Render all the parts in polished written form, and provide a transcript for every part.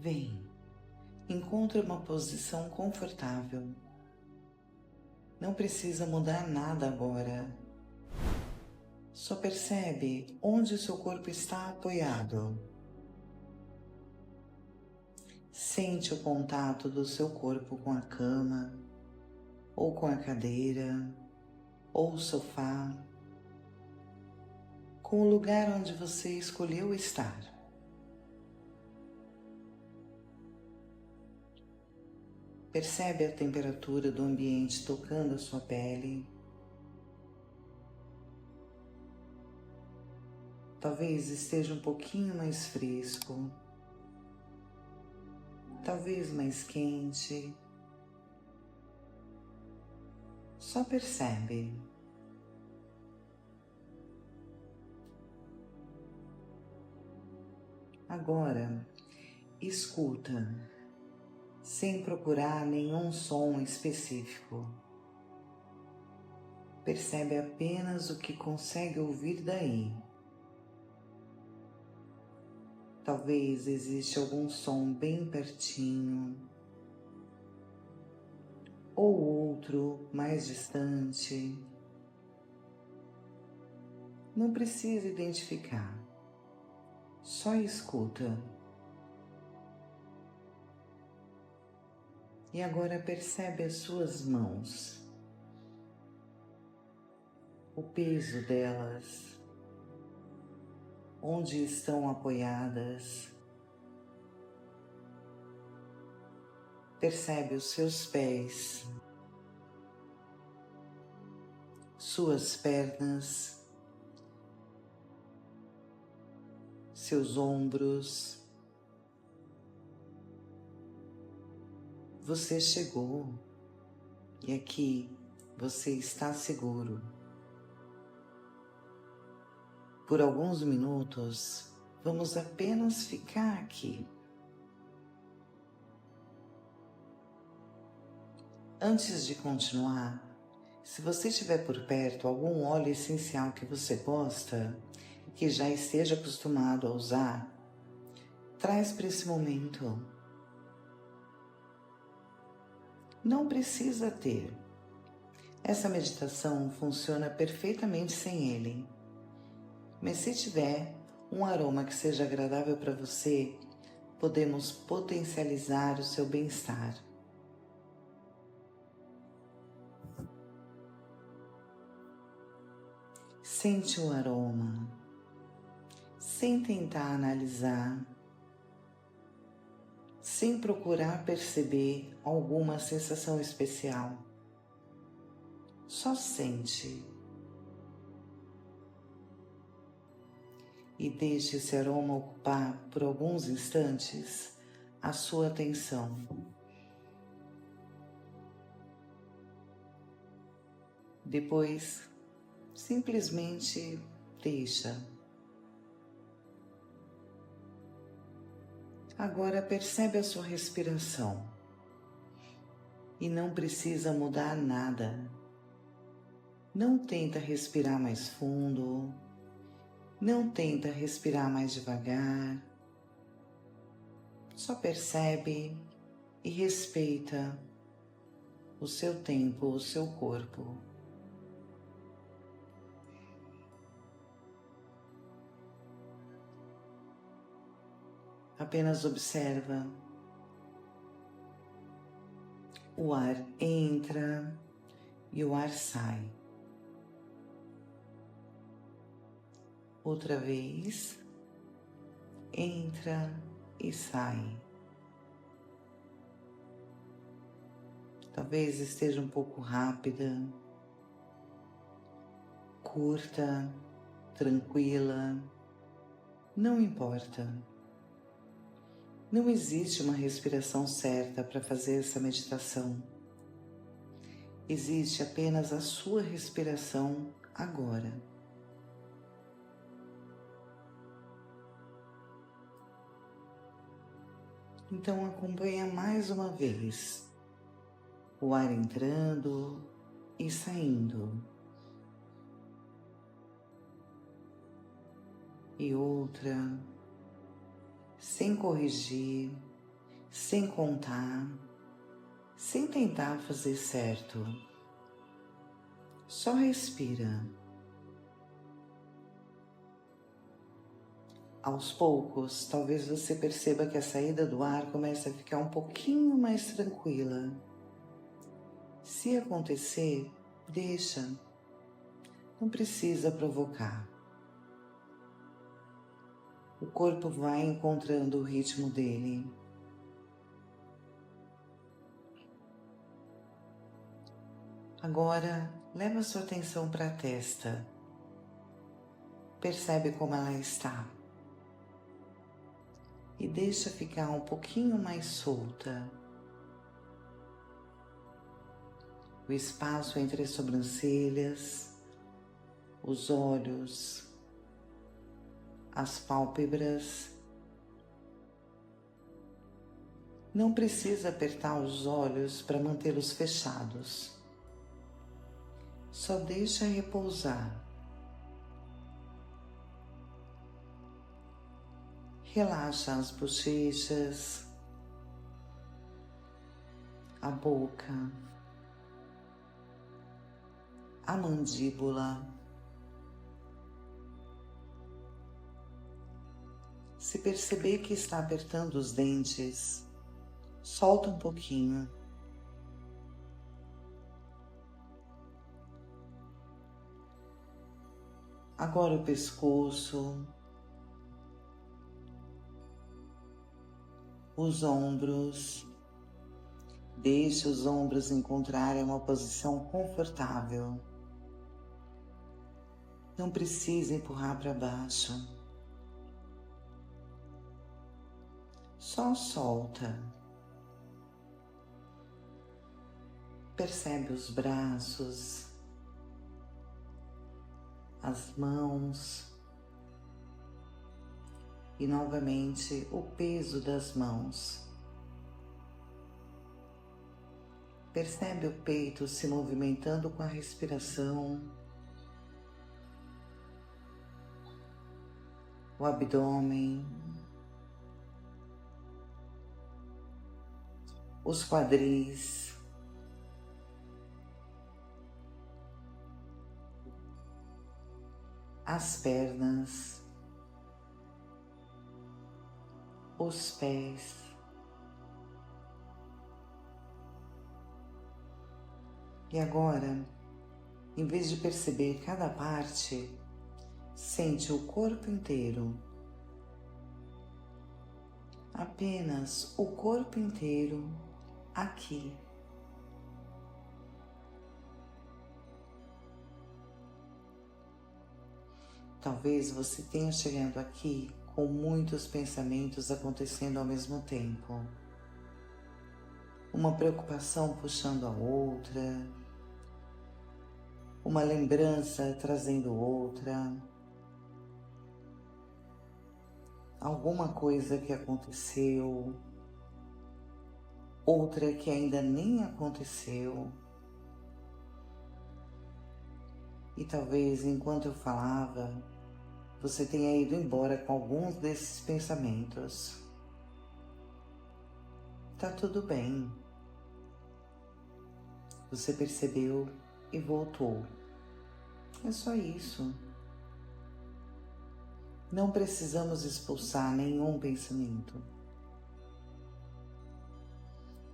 Vem, encontre uma posição confortável. Não precisa mudar nada agora. Só percebe onde seu corpo está apoiado. Sente o contato do seu corpo com a cama, ou com a cadeira, ou o sofá, com o lugar onde você escolheu estar. Percebe a temperatura do ambiente tocando a sua pele. Talvez esteja um pouquinho mais fresco, talvez mais quente. Só percebe. Agora, escuta, sem procurar nenhum som específico. Percebe apenas o que consegue ouvir daí. Talvez exista algum som bem pertinho, ou outro mais distante. Não precisa identificar, só escuta. E agora percebe as suas mãos, o peso delas, onde estão apoiadas. Percebe os seus pés, suas pernas, seus ombros. Você chegou e aqui você está seguro. Por alguns minutos, vamos apenas ficar aqui. Antes de continuar, se você tiver por perto algum óleo essencial que você gosta, que já esteja acostumado a usar, traz para esse momento. Não precisa ter. Essa meditação funciona perfeitamente sem ele. Mas se tiver um aroma que seja agradável para você, podemos potencializar o seu bem-estar. Sente o aroma, sem tentar analisar, sem procurar perceber alguma sensação especial. Só sente. E deixe esse aroma ocupar por alguns instantes a sua atenção. Depois, simplesmente deixa. Agora percebe a sua respiração e não precisa mudar nada. Não tenta respirar mais fundo, não tenta respirar mais devagar. Só percebe e respeita o seu tempo, o seu corpo. Apenas observa. O ar entra e o ar sai. Outra vez, entra e sai. Talvez esteja um pouco rápida, curta, tranquila, não importa. Não existe uma respiração certa para fazer essa meditação. Existe apenas a sua respiração agora. Então acompanha mais uma vez o ar entrando e saindo. E outra, sem corrigir, sem contar, sem tentar fazer certo. Só respira. Aos poucos, talvez você perceba que a saída do ar começa a ficar um pouquinho mais tranquila. Se acontecer, deixa. Não precisa provocar. O corpo vai encontrando o ritmo dele. Agora, leva sua atenção para a testa. Percebe como ela está. E deixa ficar um pouquinho mais solta. O espaço entre as sobrancelhas, os olhos, as pálpebras. Não precisa apertar os olhos para mantê-los fechados. Só deixa repousar. Relaxa as bochechas, a boca, a mandíbula. Se perceber que está apertando os dentes, solta um pouquinho. Agora o pescoço, os ombros. Deixe os ombros encontrarem uma posição confortável. Não precisa empurrar para baixo. Só solta. Percebe os braços, as mãos e novamente o peso das mãos. Percebe o peito se movimentando com a respiração, o abdômen, os quadris, as pernas, os pés. E agora, em vez de perceber cada parte, sente o corpo inteiro. Apenas o corpo inteiro aqui. Talvez você tenha chegado aqui com muitos pensamentos acontecendo ao mesmo tempo. Uma preocupação puxando a outra, uma lembrança trazendo outra, alguma coisa que aconteceu, outra que ainda nem aconteceu. E talvez enquanto eu falava, você tenha ido embora com alguns desses pensamentos. Tá tudo bem. Você percebeu e voltou. É só isso. Não precisamos expulsar nenhum pensamento.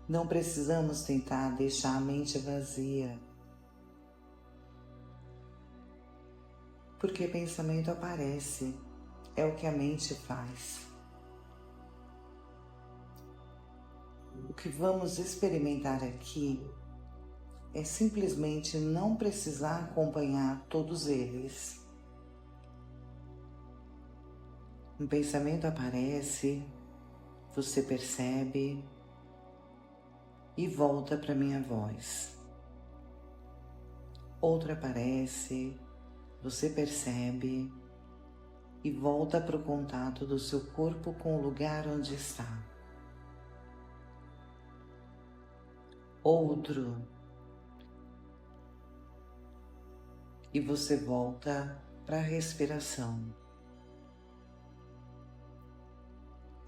Não precisamos tentar deixar a mente vazia. Porque pensamento aparece, é o que a mente faz. O que vamos experimentar aqui é simplesmente não precisar acompanhar todos eles. Um pensamento aparece, você percebe e volta para minha voz. Outro aparece, você percebe e volta para o contato do seu corpo com o lugar onde está. Outro, e você volta para a respiração.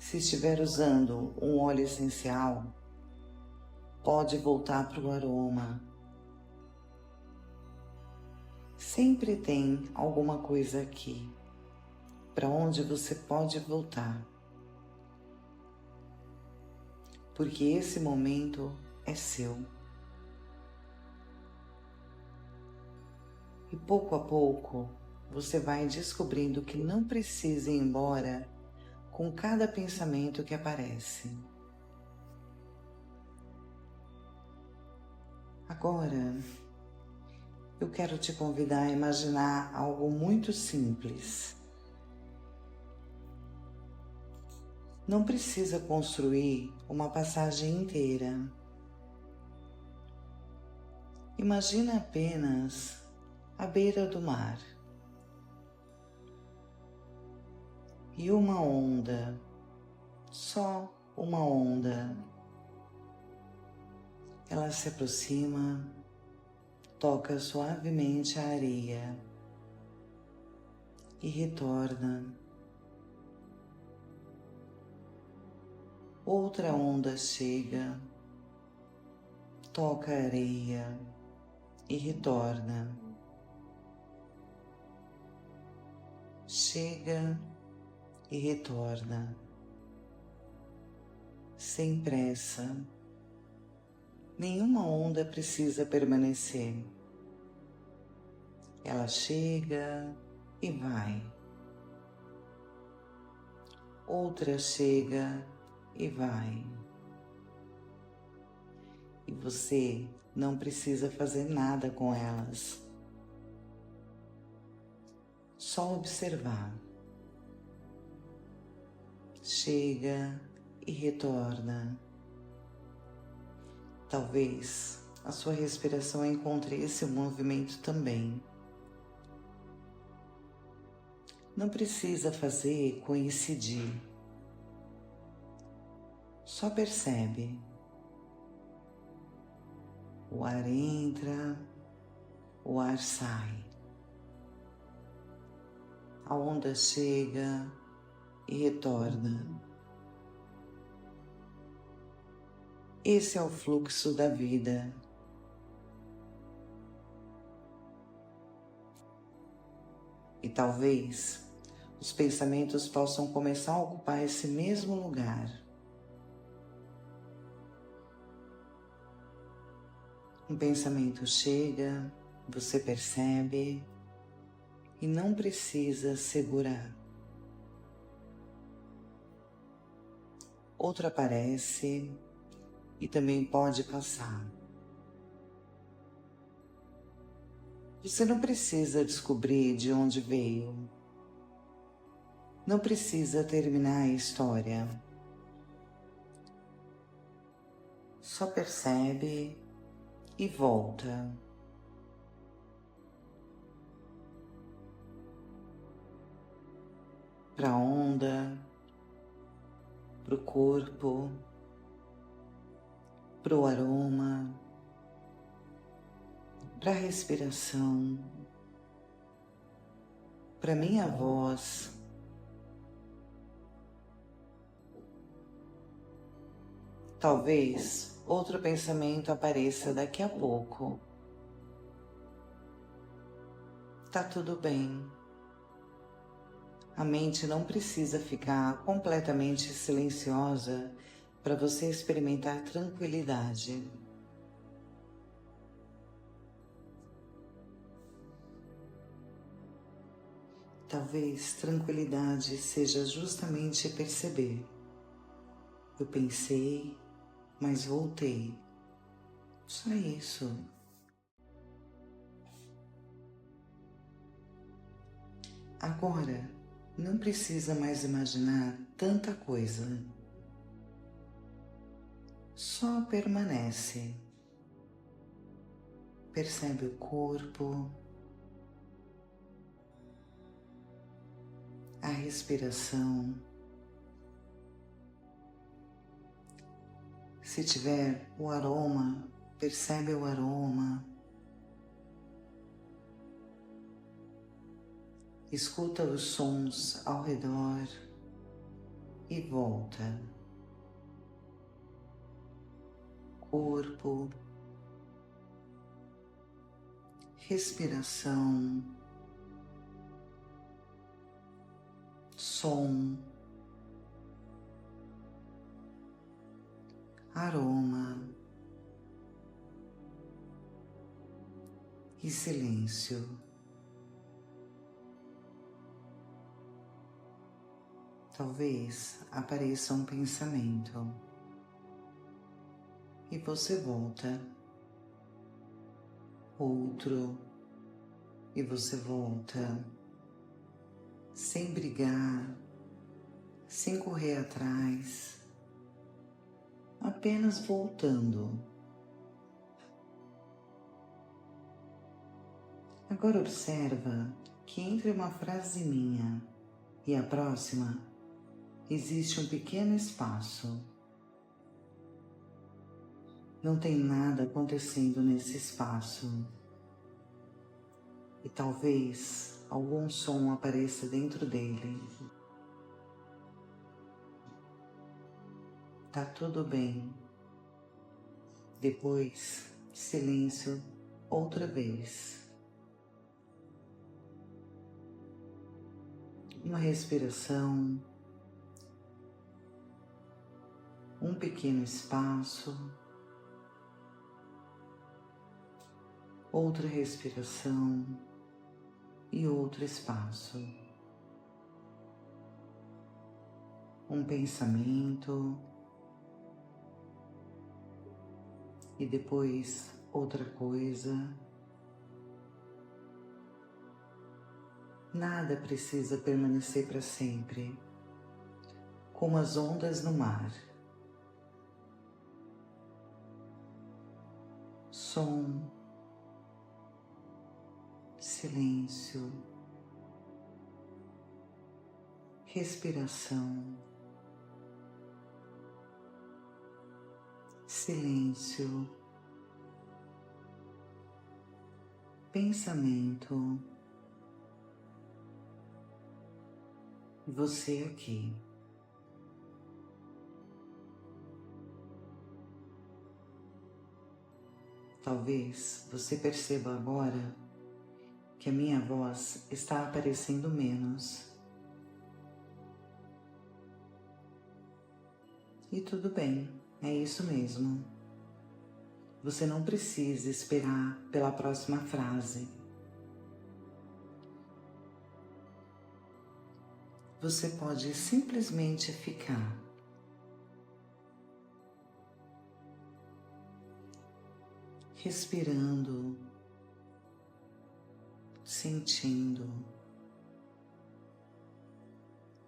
Se estiver usando um óleo essencial, pode voltar para o aroma. Sempre tem alguma coisa aqui para onde você pode voltar, porque esse momento é seu. E pouco a pouco você vai descobrindo que não precisa ir embora com cada pensamento que aparece. Agora, eu quero te convidar a imaginar algo muito simples. Não precisa construir uma passagem inteira. Imagina apenas a beira do mar e uma onda, só uma onda. Ela se aproxima, toca suavemente a areia e retorna. Outra onda chega, toca a areia e retorna. Chega e retorna, sem pressa. Nenhuma onda precisa permanecer. Ela chega e vai. Outra chega e vai. E você não precisa fazer nada com elas. Só observar. Chega e retorna. Talvez a sua respiração encontre esse movimento também. Não precisa fazer coincidir. Só percebe. O ar entra, o ar sai. A onda chega e retorna. Esse é o fluxo da vida. E talvez os pensamentos possam começar a ocupar esse mesmo lugar. Um pensamento chega, você percebe e não precisa segurar. Outro aparece e também pode passar. Você não precisa descobrir de onde veio. Não precisa terminar a história. Só percebe e volta. Para a onda, para o corpo, para o aroma, para a respiração, para minha voz. Talvez outro pensamento apareça daqui a pouco. Tá tudo bem. A mente não precisa ficar completamente silenciosa para você experimentar tranquilidade. Talvez tranquilidade seja justamente perceber. Eu pensei, mas voltei. Só isso. Agora, não precisa mais imaginar tanta coisa. Só permanece. Percebe o corpo, a respiração. Se tiver o aroma, percebe o aroma. Escuta os sons ao redor. e volta. Corpo, respiração, som, aroma e silêncio. Talvez apareça um pensamento e você volta. Outro e você volta, sem brigar, sem correr atrás, apenas voltando. Agora observa que entre uma frase minha e a próxima existe um pequeno espaço. Não tem nada acontecendo nesse espaço. E talvez algum som apareça dentro dele. Tá tudo bem. Depois, silêncio outra vez. Uma respiração. Um pequeno espaço. Outra respiração e outro espaço. Um pensamento e depois outra coisa. Nada precisa permanecer para sempre, como as ondas no mar. Som, silêncio, respiração, silêncio, pensamento, e você aqui. Talvez você perceba agora que a minha voz está aparecendo menos. E tudo bem, é isso mesmo. Você não precisa esperar pela próxima frase. Você pode simplesmente ficar. Respirando, sentindo,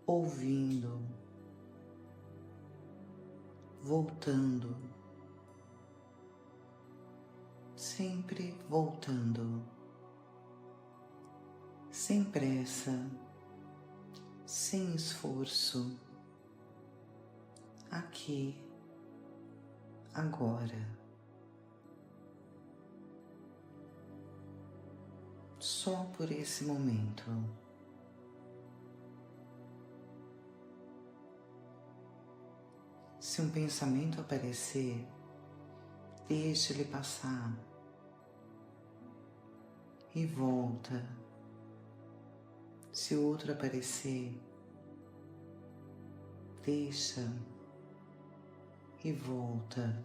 ouvindo, voltando, sempre voltando, sem pressa, sem esforço, aqui, agora. Só por esse momento. Se um pensamento aparecer, deixe ele passar e volta. Se outro aparecer, deixa e volta.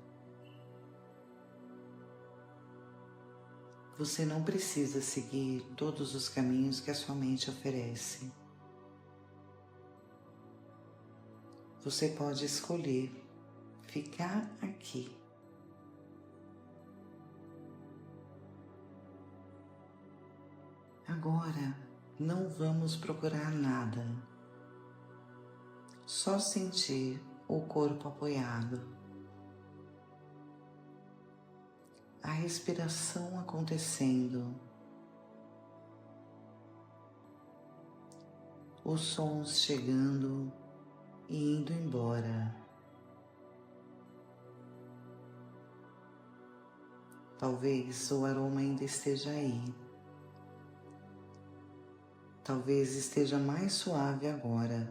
Você não precisa seguir todos os caminhos que a sua mente oferece. Você pode escolher ficar aqui. Agora, não vamos procurar nada. Só sentir o corpo apoiado. A respiração acontecendo, os sons chegando e indo embora. Talvez o aroma ainda esteja aí. Talvez esteja mais suave agora.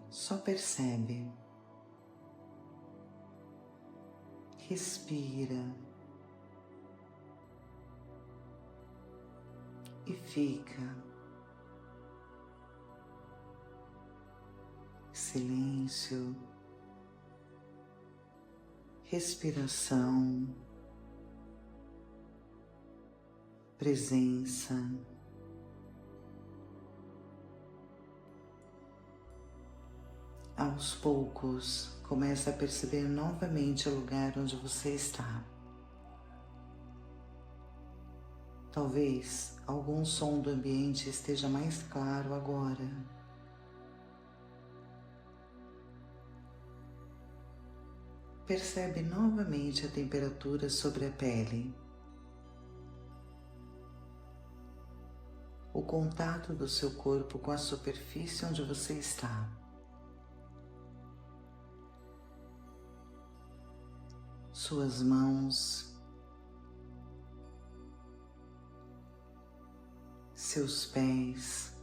Só percebe. Respira. E fica. Silêncio. Respiração. Presença. Aos poucos, começa a perceber novamente o lugar onde você está. Talvez algum som do ambiente esteja mais claro agora. Percebe novamente a temperatura sobre a pele. O contato do seu corpo com a superfície onde você está. Suas mãos, seus pés,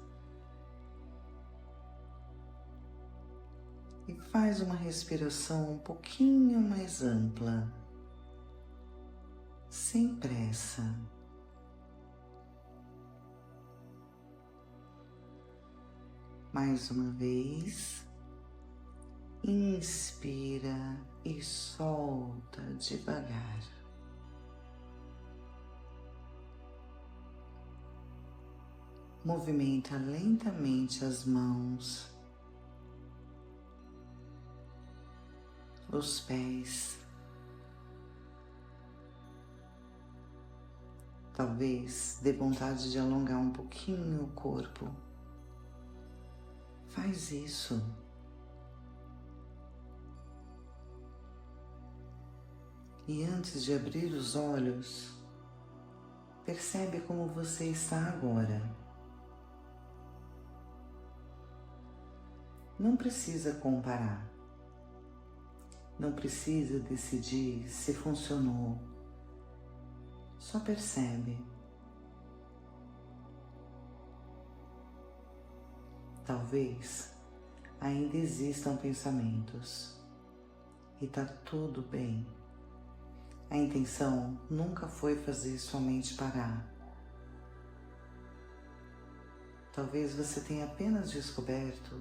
e faz uma respiração um pouquinho mais ampla, sem pressa. Mais uma vez, inspira e solta devagar. Movimenta lentamente as mãos, os pés. Talvez dê vontade de alongar um pouquinho o corpo. Faz isso. E antes de abrir os olhos, percebe como você está agora. Não precisa comparar. Não precisa decidir se funcionou. Só percebe. Talvez ainda existam pensamentos. E tá tudo bem. A intenção nunca foi fazer sua mente parar. Talvez você tenha apenas descoberto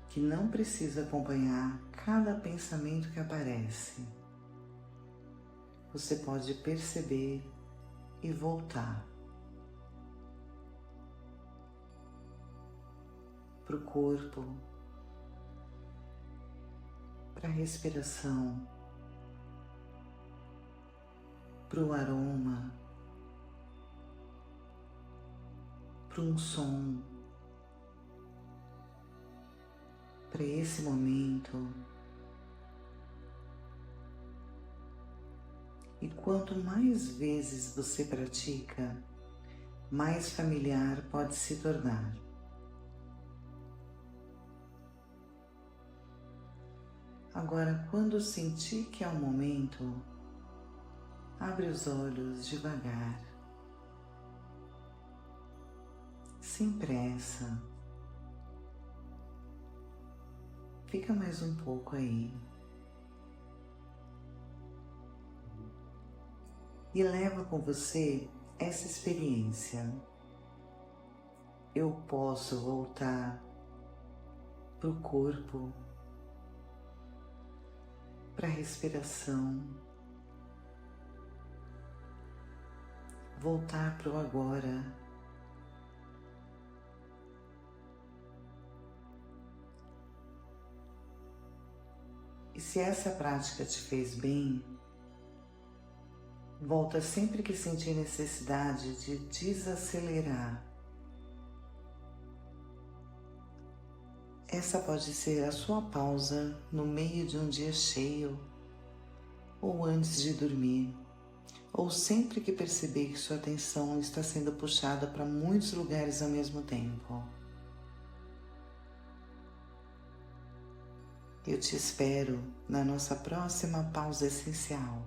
que não precisa acompanhar cada pensamento que aparece. Você pode perceber e voltar para o corpo, para a respiração, para o aroma, para um som, para esse momento. E quanto mais vezes você pratica, mais familiar pode se tornar. Agora, quando sentir que é o momento, abre os olhos devagar, sem pressa. Fica mais um pouco aí. E leva com você essa experiência. Eu posso voltar para o corpo, para a respiração, voltar para o agora. E se essa prática te fez bem, volta sempre que sentir necessidade de desacelerar. Essa pode ser a sua pausa no meio de um dia cheio, ou antes de dormir, ou sempre que perceber que sua atenção está sendo puxada para muitos lugares ao mesmo tempo. Eu te espero na nossa próxima pausa essencial.